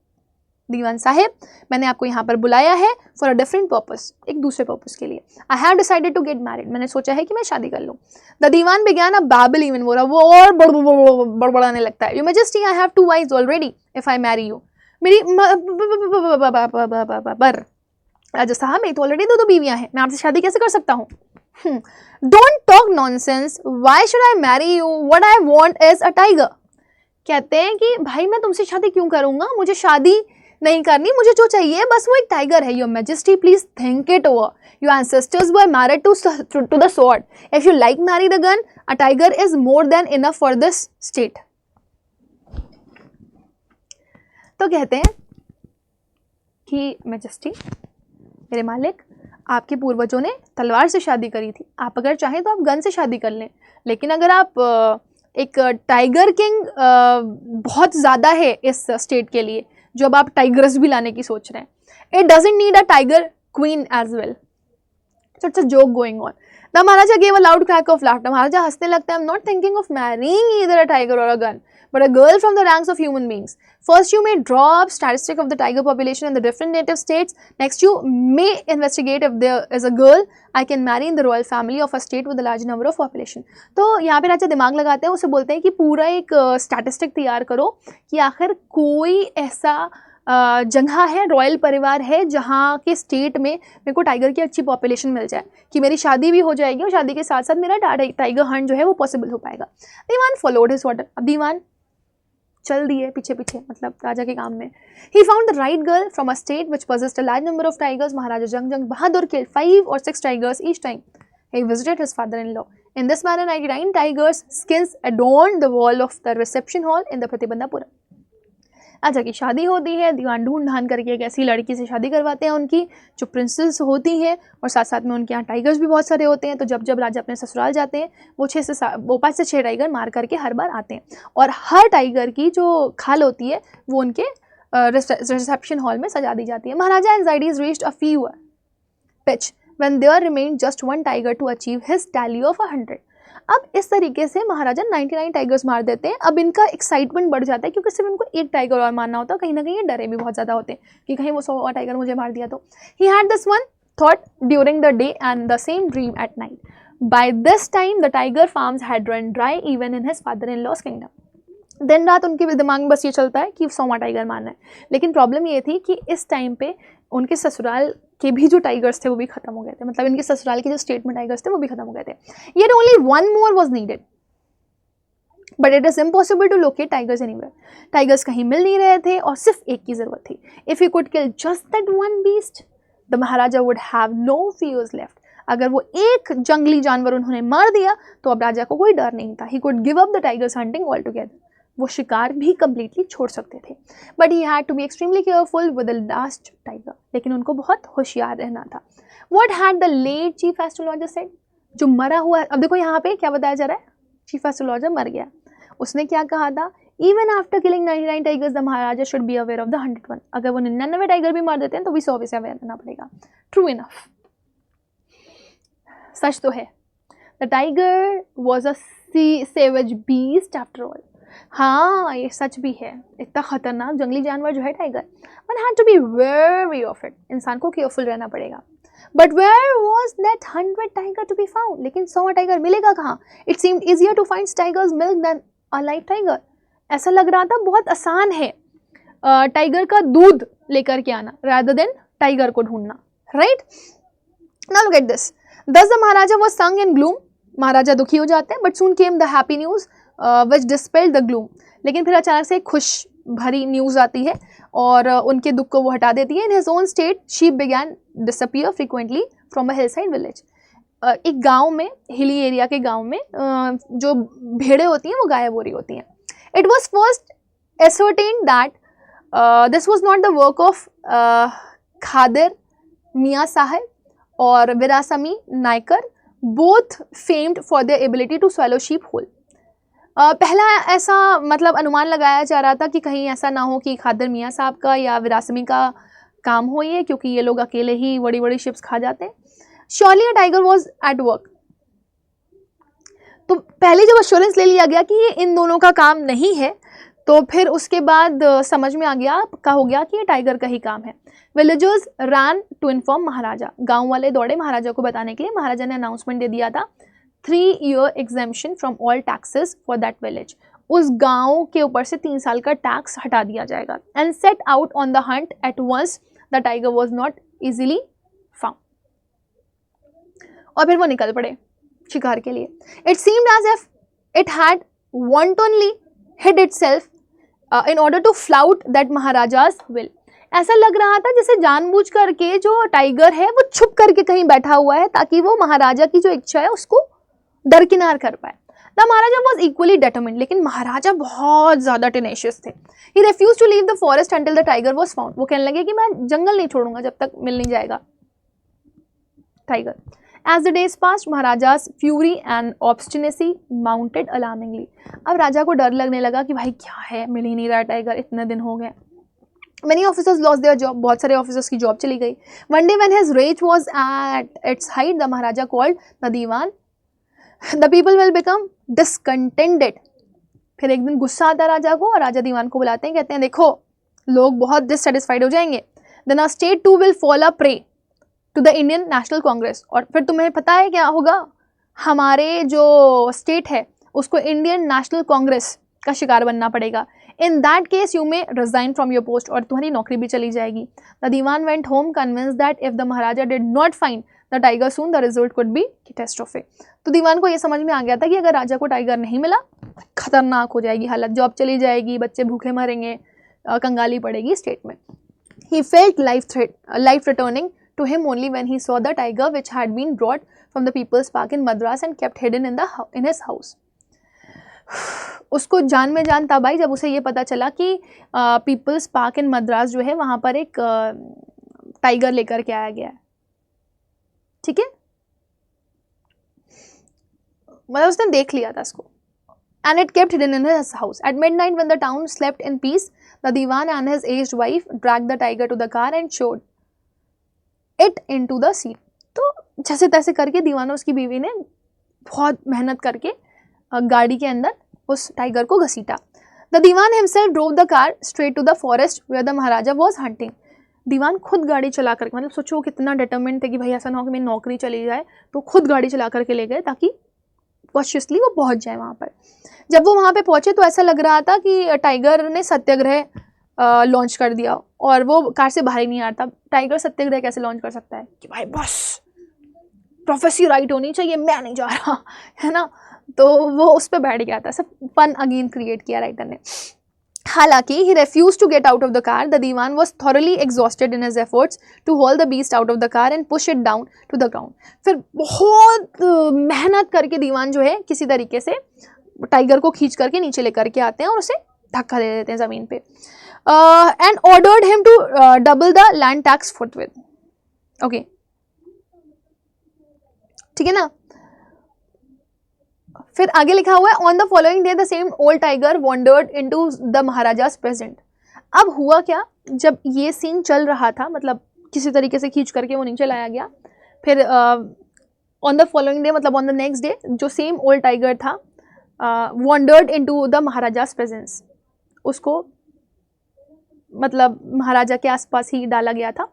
दीवान साहेब, मैंने आपको यहाँ पर बुलाया है फॉर अ डिफरेंट पर्पस, एक दूसरे पर्पस के लिए। I have decided to get married, मैंने सोचा है कि मैं शादी कर लूँ। The Diwan began a Babal, even बोला वो और बड़बड़ाने लगता है। You majesty, I have 2 wives already, if I marry you. मेरी राजा साहब, मेरी तो ऑलरेडी 2 बीवियाँ हैं, मैं आपसे शादी कैसे कर सकता हूँ? Don't talk nonsense. Why should I marry you? What I want is a tiger. कहते हैं कि भाई मैं तुमसे शादी क्यों करूंगा, मुझे शादी नहीं करनी, मुझे जो चाहिए बस वो एक टाइगर है. Your majesty please think it over. Your ancestors were married to the sword. If you like marry the gun, a tiger is more than enough for this state. तो कहते हैं कि मैजेस्टी, मेरे मालिक, आपके पूर्वजों ने तलवार से शादी करी थी, आप अगर चाहें तो आप गन से शादी कर लें, लेकिन अगर आप एक टाइगर किंग बहुत ज़्यादा है इस स्टेट के लिए, जो अब आप टाइगर्स भी लाने की सोच रहे हैं. It doesn't need a tiger queen as well. So it's a joke going on. The Maharaja gave a loud crack of laughter. Maharaja हंसने लगता है. I am not thinking of marrying either a tiger और a gun, but a girl from the ranks of human beings. First, you may draw up statistic of the tiger population in the different native states. Next, you may investigate if there is a girl I can marry in the royal family of a state with a large number of population. तो यहाँ पे राजा दिमाग लगाते हैं, उसे बोलते हैं कि पूरा एक स्टैटिस्टिक तैयार करो कि आखिर कोई ऐसा जगह है, रॉयल परिवार है जहाँ के स्टेट में मेरे को टाइगर की अच्छी पॉपुलेशन मिल जाए कि मेरी शादी भी हो जाएगी और शादी के साथ साथ मेरा टाइगर हंट जो है वो पॉसिबल हो पाएगा. दीवान फॉलोड हिज ऑर्डर. अब दीवान चल दिए पीछे पीछे, मतलब राजा के काम में. He found the right girl from a state which possessed a large number of tigers. महाराजा जंग बहादुर killed 5 or 6 tigers each time he visited his father-in-law. In this manner 99 tigers skins adorned the wall of the reception hall in the Pratibandhapura. राजा की शादी होती है, दीवान ढूंढ ढांड करके एक ऐसी लड़की से शादी करवाते हैं उनकी जो प्रिंसेस होती है, और साथ साथ में उनके यहाँ टाइगर्स भी बहुत सारे होते हैं. तो जब जब राजा अपने ससुराल जाते हैं वो 5 से 6 टाइगर मार करके हर बार आते हैं, और हर टाइगर की जो खाल होती है वो उनके रिसेप्शन हॉल में सजा दी जाती है. Maharaja anxieties reached a fever pitch when there remained just 1 tiger to achieve his tally of 100. अब इस तरीके से महाराजा 99 टाइगर्स मार देते हैं. अब इनका एक्साइटमेंट बढ़ जाता है क्योंकि सिर्फ इनको एक टाइगर और मारना होता है. कहीं ना कहीं ये डरे भी बहुत ज़्यादा होते हैं कि कहीं वो 100 टाइगर मुझे मार दिया तो. He had this one thought during the day and the same dream at night. By this time the tiger farms had run dry even in his father in law's kingdom. दिन रात उनके दिमाग में बस ये चलता है कि 100 टाइगर मारना है. लेकिन प्रॉब्लम ये थी कि इस टाइम पे उनके ससुराल के भी जो टाइगर्स थे वो भी खत्म हो गए थे. मतलब इनके ससुराल के जो स्टेट में टाइगर्स थे वो भी खत्म हो गए थे. Yet only 1 more was needed, but it is impossible to locate tigers anywhere. Tigers कहीं मिल नहीं रहे थे और सिर्फ एक की जरूरत थी. If he could kill just that one beast the Maharaja would have no fears left. अगर वो एक जंगली जानवर उन्होंने मार दिया तो अब राजा को कोई डर नहीं था. He could give up the tigers hunting all together. वो शिकार भी कम्प्लीटली छोड़ सकते थे. But he had to be extremely careful with the last tiger. लेकिन उनको बहुत होशियार रहना था. What had the late chief astrologer said. जो मरा हुआ, अब देखो यहाँ पे क्या बताया जा रहा है, चीफ एस्ट्रोलॉजर मर गया. उसने क्या कहा था, even after killing 99 tigers the Maharaja should be aware of the 101. अगर वो 99 टाइगर भी मार देते हैं तो भी 100 से अवेयर रहना पड़ेगा. ट्रू इनफ, सच तो है. The tiger was a savage beast after all. हाँ ये सच भी है, इतना खतरनाक जंगली जानवर जो है tiger. One had to be wary of it. इंसान को केयरफुल रहना पड़ेगा. But where was that 100 tiger to be found. लेकिन 100 टाइगर मिलेगा कहाँ. It seemed easier to find tiger's milk than a live tiger. ऐसा लग रहा था बहुत आसान है टाइगर का दूध लेकर के आना rather देन टाइगर को ढूंढना. Right now look at this. Thus the Maharaja was sunk in gloom. Maharaja दुखी हो जाते हैं. But soon came the happy news which dispelled the gloom. लेकिन फिर अचानक से खुश भरी न्यूज़ आती है और उनके दुख को वो हटा देती है. In his own state sheep began disappear frequently from a hill side village. एक गांव में, हिली एरिया के गांव में जो भेड़ें होती हैं वो गायब हो रही होती हैं. It was first ascertained that this was not the work of Khadir Miyan Sahib और Veerasami Naicker, both famed for their ability to swallow sheep whole. पहला ऐसा मतलब अनुमान लगाया जा रहा था कि कहीं ऐसा ना हो कि खादर मियाँ साहब का या विरासमी का काम हो ये, क्योंकि ये लोग अकेले ही बड़ी बड़ी शिप्स खा जाते हैं. Surely a tiger was at work. तो पहले जब अश्योरेंस ले लिया गया कि ये इन दोनों का काम नहीं है, तो फिर उसके बाद समझ में आ गया, पक्का हो गया कि ये टाइगर का ही काम है. विलेजर्स रैन टू इन्फॉर्म महाराजा. गाँव वाले दौड़े महाराजा को बताने के लिए. महाराजा ने अनाउंसमेंट दे दिया था 3-year exemption from all taxes for that village. उस गांव के ऊपर से 3 साल का टैक्स हटा दिया जाएगा. And set out on the hunt at once. The tiger was not easily found. और फिर वो निकल पड़े शिकार के लिए. It seemed as if it had wantonly hid itself in order to flout that Maharaja's will. ऐसा लग रहा था जैसे जानबूझ करके जो टाइगर है वो छुप करके कहीं बैठा हुआ है ताकि वो महाराजा की जो इच्छा है उसको दरकिनार कर पाए. The Maharaja was equally determined, लेकिन महाराजा बहुत ज़्यादा टेनेशियस थे. He refuse to leave the forest until the tiger was found. वो कहने लगे कि मैं जंगल नहीं छोड़ूंगा जब तक मिल नहीं जाएगा tiger. As the days passed, Maharaja's fury and obstinacy mounted alarmingly. अब राजा को डर लगने लगा कि भाई क्या है, मिल ही नहीं रहा टाइगर, इतने दिन हो गए. Many officers lost their job. बहुत सारे ऑफिसर्स की जॉब चली गई. One day when his rage was at its height, the Maharaja called the Diwan. The people will become discontented. फिर एक दिन गुस्सा आता है राजा को और राजा दीवान को बुलाते हैं, कहते हैं देखो लोग बहुत डिससेटिस्फाइड हो जाएंगे. Then our state too will fall a prey to the Indian National Congress. और फिर तुम्हें पता है क्या होगा, हमारे जो स्टेट है उसको इंडियन नेशनल कांग्रेस का शिकार बनना पड़ेगा. In that case you may resign from your post, और तुम्हारी नौकरी भी चली जाएगी. The Diwan went home convinced that if the Maharaja did not find the tiger soon the result could be catastrophic. तो दीवान को ये समझ में आ गया था कि अगर राजा को टाइगर नहीं मिला खतरनाक हो जाएगी हालत, जॉब चली जाएगी, बच्चे भूखे मरेंगे, कंगाली पड़ेगी स्टेट में. He felt life returning to him only when he saw the tiger which had been brought from the People's Park in Madras and kept hidden in his house. उसको जान में जान तब आई जब उसे ये पता चला कि पीपल्स पार्क इन मद्रास जो है वहाँ पर एक टाइगर लेकर के आया गया है. ठीक है, मतलब उसने देख लिया था इसको. And it kept hidden in his house. At midnight when the town slept in peace, the Diwan and his aged wife dragged the tiger to the car and showed it into the sea. तो जैसे तैसे करके दीवान और उसकी बीवी ने बहुत मेहनत करके गाड़ी के अंदर उस टाइगर को घसीटा. The dewan himself drove the car straight to the forest where the Maharaja was hunting. Dewan खुद गाड़ी चला करके, मतलब सोचो कितना डिटरमिन्ड थे कि भाई ऐसा ना हो कि मेरी नौकरी चली जाए, तो खुद गाड़ी चला करके ले गए ताकि कॉशियसली वो पहुंच जाए वहाँ पर. जब वो वहाँ पे पहुँचे तो ऐसा लग रहा था कि टाइगर ने सत्याग्रह लॉन्च कर दिया और वो कार से बाहर ही नहीं आता. टाइगर सत्याग्रह कैसे लॉन्च कर सकता है कि भाई बस प्रोफेसी राइट होनी चाहिए, मैं नहीं जा रहा, है ना. तो वो उस पर बैठ गया था. सब फन अगेन क्रिएट किया राइटर ने. हालांकि he refuse to get out of the car. The dewan was thoroughly exhausted in his efforts to hold the beast out of the car and push it down to the ground. फिर बहुत मेहनत करके दीवान जो है किसी तरीके से टाइगर को खींच करके नीचे लेकर के आते हैं और उसे धक्का दे देते हैं ज़मीन पे. And ordered him to double the land tax forthwith. Okay, ठीक है ना. फिर आगे लिखा हुआ है on the following day the same old tiger wandered into the Maharaja's presence. अब हुआ क्या, जब ये सीन चल रहा था, मतलब किसी तरीके से खींच करके वो नीचे लाया गया. फिर on the following day मतलब on the next day जो सेम ओल्ड टाइगर था wandered into the Maharaja's presence. उसको मतलब महाराजा के आसपास ही डाला गया था,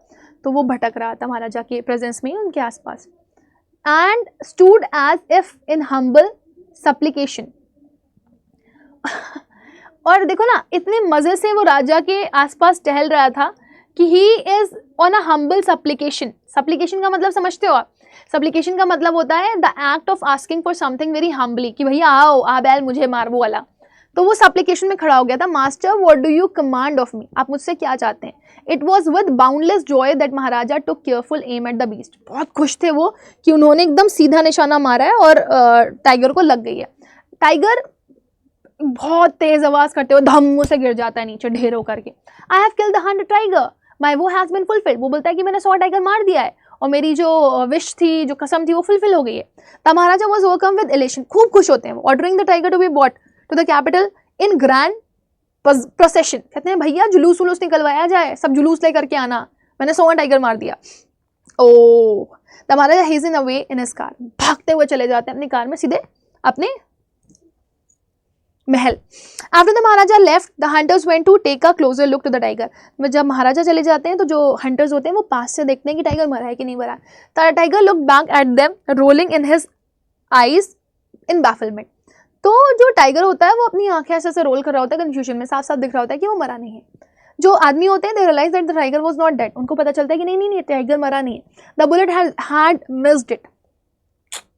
तो वो भटक रहा था महाराजा के प्रेजेंस में उनके आसपास. And stood as if in humble supplication. और देखो ना इतने मजे से वो राजा के आसपास टहल रहा था कि he is on a humble supplication. Supplication का मतलब समझते हो आप? सप्लिकेशन का मतलब होता है the act of asking for something very humbly, कि भैया आओ आ बैल मुझे मार, वो वाला. तो वो सप्लिकेशन में खड़ा हो गया था. Master what do you command of me, आप मुझसे क्या चाहते हैं. It was with boundless joy that Maharaja took careful aim at the beast. बहुत खुश थे वो कि उन्होंने एकदम सीधा निशाना मारा है और टाइगर को लग गई है. टाइगर बहुत तेज आवाज करते हुए धम्मू से गिर जाता है नीचे ढेर होकर के. I have killed the 100 tiger, my वो हैज बीन फुलफिल्ड. वो बोलता है कि मैंने 100 टाइगर मार दिया है और मेरी जो विश थी, जो कसम थी, वो फुलफिल हो गई है. The Maharaja was overcome with elation. खूब खुश होते हैं. Ordering the tiger to be brought to the capital in grand procession. कहते हैं भैया जुलूस वुलूस निकलवाया जाए, सब जुलूस लेकर के आना, मैंने 100 टाइगर मार दिया. Oh the Maharaja hasten away in his car. भागते हुए चले जाते हैं अपनी कार में सीधे अपने महल. After the Maharaja left the hunters went to take a closer look to the tiger. जब महाराजा चले जाते हैं तो जो हंटर्स होते हैं वो पास से देखते हैं कि टाइगर मरा है कि नहीं मरा. Tiger look back at them rolling in his eyes in bafflement. तो जो टाइगर होता है वो अपनी आंखें ऐसे रोल कर रहा होता है कंफ्यूजन में, साफ साफ दिख रहा होता है कि वो मरा नहीं है. जो आदमी होते हैं they realise that the tiger was not dead. उनको पता चलता है कि नहीं टाइगर मरा नहीं है. The bullet had missed it.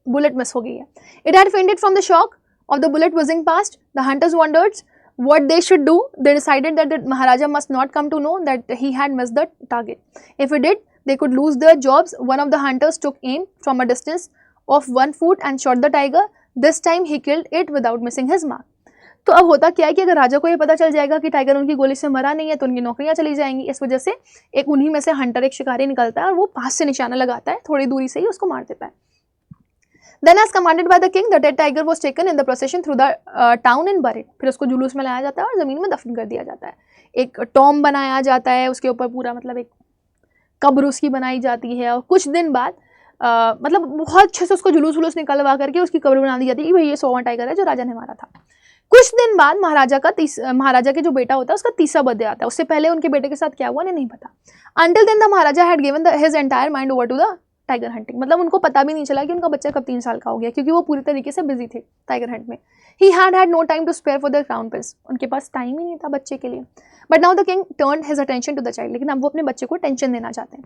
Bullet miss हो गई है. It had fainted from the shock of the bullet whizzing past. The hunters wondered what they should do, they decided that the Maharaja must not come to know that he had missed the target. If he did, they could lose their jobs. One of the hunters took aim from a distance of 1 foot and shot the tiger. This time he killed it without missing his mark. तो अब होता क्या है कि अगर राजा को ये पता चल जाएगा कि टाइगर उनकी गोली से मरा नहीं है तो उनकी नौकरियां चली जाएंगी। इस वजह से एक उन्हीं में से हंटर, एक शिकारी निकलता है और वो पास से निशाना लगाता है, थोड़ी दूरी से ही उसको मार देता है। Then as commanded by the king, the dead tiger was taken in the procession through the town and buried. फिर उसको जुलूस में लाया जाता है और ज़मीन में दफन कर दिया जाता है। एक टॉम बनाया जाता है, उसके ऊपर पूरा मतलब एक कब्र उसकी बनाई जाती है और कुछ दिन बाद मतलब बहुत अच्छे से उसको जुलूस वुलूस निकलवा करके उसकी कब्र बना दी जाती है कि भाई ये 100वां टाइगर है जो राजा ने मारा था। कुछ दिन बाद महाराजा के जो बेटा होता है उसका तीसरा बर्थडे आता है। उससे पहले उनके बेटे के साथ क्या हुआ नहीं पता। Until then the Maharaja had given his entire mind over to the tiger hunting. मतलब उनको पता भी नहीं चला कि उनका बच्चा कब 3 साल का हो गया, क्योंकि वो पूरी तरीके से बिजी थे टाइगर हंट में। He had no time to spare for the crown prince. उनके पास टाइम ही नहीं था बच्चे के लिए। But now the king turned his attention to the child. लेकिन अब वो अपने बच्चे को टेंशन देना चाहते हैं।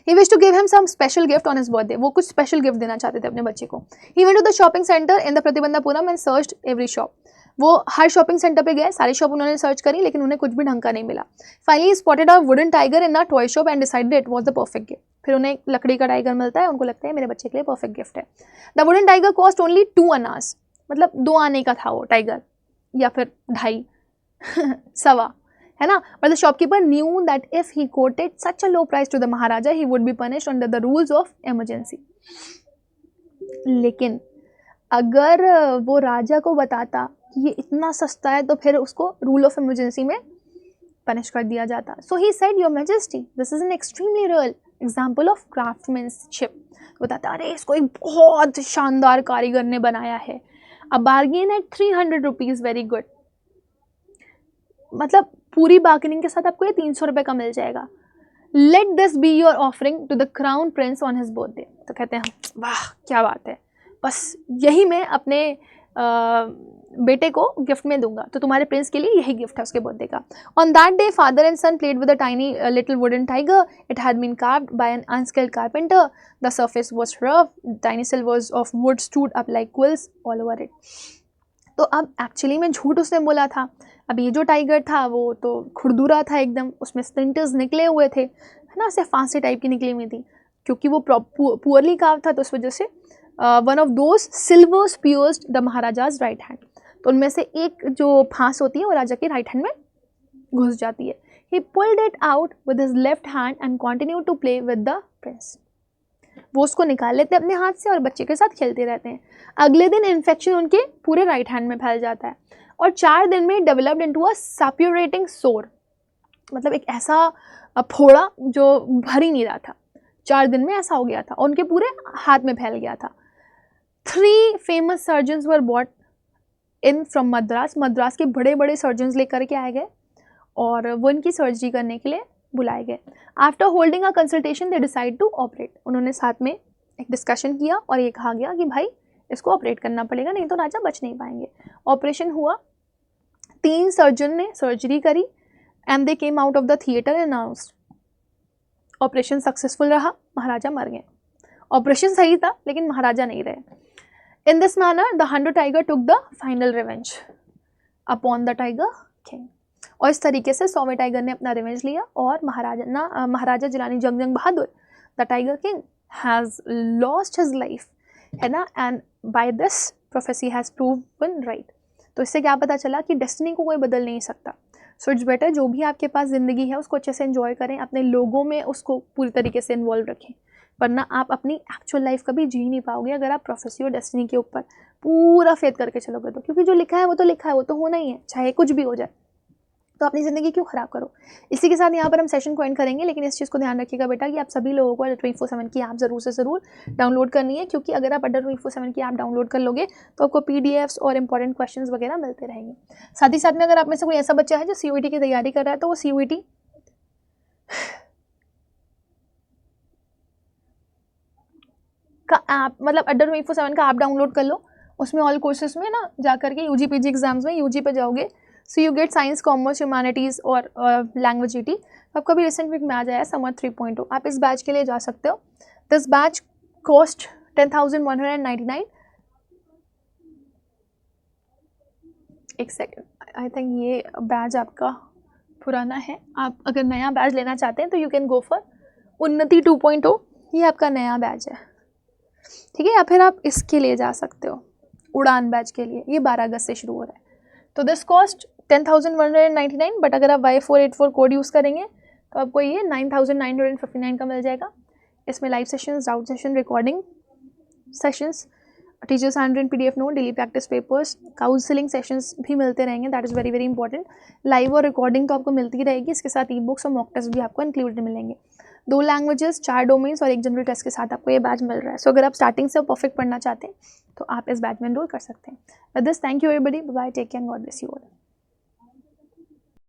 He wish to give him some special gift on his birthday. वो कुछ स्पेशल गिफ्ट देना चाहते थे अपने बच्चे को। He went to the shopping centre in the Pratibandhapuram and searched every shop. वो हर शॉपिंग सेंटर पे गए, सारी शॉप उन्होंने सर्च करी, लेकिन उन्हें कुछ भी ढंग का नहीं मिला। Finally spotted a wooden tiger in a toy shop and decided it was the perfect gift. फिर उन्हें एक लकड़ी का टाइगर मिलता है, उनको लगता है मेरे बच्चे के लिए परफेक्ट गिफ्ट है। The wooden tiger cost only 2 Anas, मतलब 2 आने का था वो टाइगर, या फिर 2.5 सवा, है ना। But the shopkeeper knew that if he quoted such a low price to the Maharaja he would be punished under the rules of emergency. लेकिन अगर वो राजा को बताता कि ये इतना सस्ता है तो फिर उसको रूल ऑफ इमरजेंसी में पनिश कर दिया जाता। So he said your majesty this is an extremely real example of craftsmanship. बताता अरे इसको एक बहुत शानदार कारीगर ने बनाया है। A bargain at 300 rupees very good. मतलब पूरी बार्गेनिंग के साथ आपको ये 300 रुपये का मिल जाएगा। Let this be your offering to the crown prince on his birthday. तो कहते हैं वाह क्या बात है, बस यही मैं अपने बेटे को गिफ्ट में दूंगा, तो तुम्हारे प्रिंस के लिए यही गिफ्ट है उसके बर्थडे का। On that day father and son played with a tiny little wooden tiger. It had been carved by an unskilled carpenter. The surface was rough, tiny slivers of wood stood up like quills all over it. तो अब actually में झूठ उसने बोला था। अब ये जो टाइगर था वो तो खुरदुरा था एकदम, उसमें स्प्लिंटर्स निकले हुए थे, है ना, ऐसे फांसी टाइप की निकली हुई थी, क्योंकि वो पुअरली कार्व था। तो उस वजह से one of those silvers pierced the maharaja's right hand. तो उनमें से एक जो फांस होती है वो राजा के राइट हैंड में घुस जाती है। He pulled it out with his left hand and continued to play with the prince. वो उसको निकाल लेते हैं अपने हाथ से और बच्चे के साथ खेलते रहते हैं। अगले दिन इन्फेक्शन उनके पूरे राइट हैंड में फैल जाता है और 4 दिन में डेवलप्ड इनटू अ सप्यूरेटिंग सोर। मतलब एक ऐसा फोड़ा जो भर ही नहीं रहा था, 4 दिन में ऐसा हो गया था और उनके पूरे हाथ में फैल गया था। 3 famous surgeons were brought in from Madras. Madras के बड़े बड़े सर्जन्स लेकर के आए गए और वो इनकी सर्जरी करने के लिए बुलाए गए। After holding a consultation they decide to operate. उन्होंने साथ में एक डिस्कशन किया और ये कहा गया कि भाई इसको ऑपरेट करना पड़ेगा, नहीं तो राजा बच नहीं पाएंगे। ऑपरेशन हुआ, 3 सर्जन ने सर्जरी करी and they came out of the theatre and announced. Operation successful रहा, महाराजा मर गए। ऑपरेशन सही था लेकिन महाराजा नहीं रहे। In this manner, the hunter tiger took the final revenge upon the tiger king. और इस तरीके से 100वें टाइगर ने अपना रिवेंज लिया और Maharaja Jilani Jung Bahadur the tiger king has lost his life, है ना। And by this prophecy has proven right. तो इससे क्या पता चला कि डेस्टिनी को कोई बदल नहीं सकता। सो इट्स बेटर जो भी आपके पास ज़िंदगी है उसको अच्छे से एंजॉय करें, अपने लोगों में उसको पूरी तरीके से इन्वॉल्व रखें, वरना आप अपनी एक्चुअल लाइफ कभी जी नहीं पाओगे अगर आप प्रोफेसी और डेस्टिनी के ऊपर पूरा फेथ करके चलोगे तो। क्योंकि जो लिखा है वो तो लिखा है, वो तो होना ही है, चाहे कुछ भी हो जाए। तो अपनी ज़िंदगी क्यों ख़राब करो। इसी के साथ यहाँ पर हम सेशन को एंड करेंगे, लेकिन इस चीज़ को ध्यान रखिएगा बेटा कि आप सभी लोगों को अड्डा 24/7 की ऐप ज़रूर से ज़रूर डाउनलोड करनी है, क्योंकि अगर आप अड्डा 24/7 की ऐप डाउनलोड कर लोगे तो आपको PDFs और इंपॉर्टेंट क्वेश्चंस वगैरह मिलते रहेंगे। साथ ही साथ में अगर आप में से कोई ऐसा बच्चा है जो CUET की तैयारी कर रहा है तो वो CUET का ऐप, मतलब अड्डा 24/7 का ऐप डाउनलोड कर लो। उसमें ऑल कोर्सेज में ना जा करके UG PG एग्जाम्स में UG पे जाओगे, so you get science, commerce, humanities और लैंग्वेज ET। आपका भी रिसेंट वीक में आ जाएगा समर 3.0। आप इस बैच के लिए जा सकते हो। This batch cost 10,199। एक सेकेंड, आई थिंक ये बैच आपका पुराना है। आप अगर नया बैच लेना चाहते हैं तो यू कैन गो फॉर उन्नति 2.0, ये आपका नया बैच है, ठीक है। या फिर आप इसके लिए जा सकते हो, उड़ान बैच के लिए, ये 12 अगस्त से शुरू हो रहा है। तो दिस कॉस्ट 10,199, बट अगर आप Y484 कोड यूज़ करेंगे तो आपको ये 9,959 का मिल जाएगा। इसमें live sessions, doubt session, recording sessions, teachers hand PDF note, daily practice papers, counselling sessions भी मिलते रहेंगे। That is very very important. Live और रिकॉर्डिंग तो आपको मिलती ही रहेगी, इसके साथ ई बुक्स और मॉक टेस्ट भी आपको इंक्लूडेड मिलेंगे। 2 लैंग्वेजेस, 4 डोमेन्स और 1 जनरल टेस्ट के साथ आपको ये बैच मिल रहा है। सो अगर आप स्टार्टिंग से परफेक्ट पढ़ना चाहते हैं तो आप इस बैच में एनरोल कर सकते हैं। With this, thank you everybody, bye, take care, God bless you all.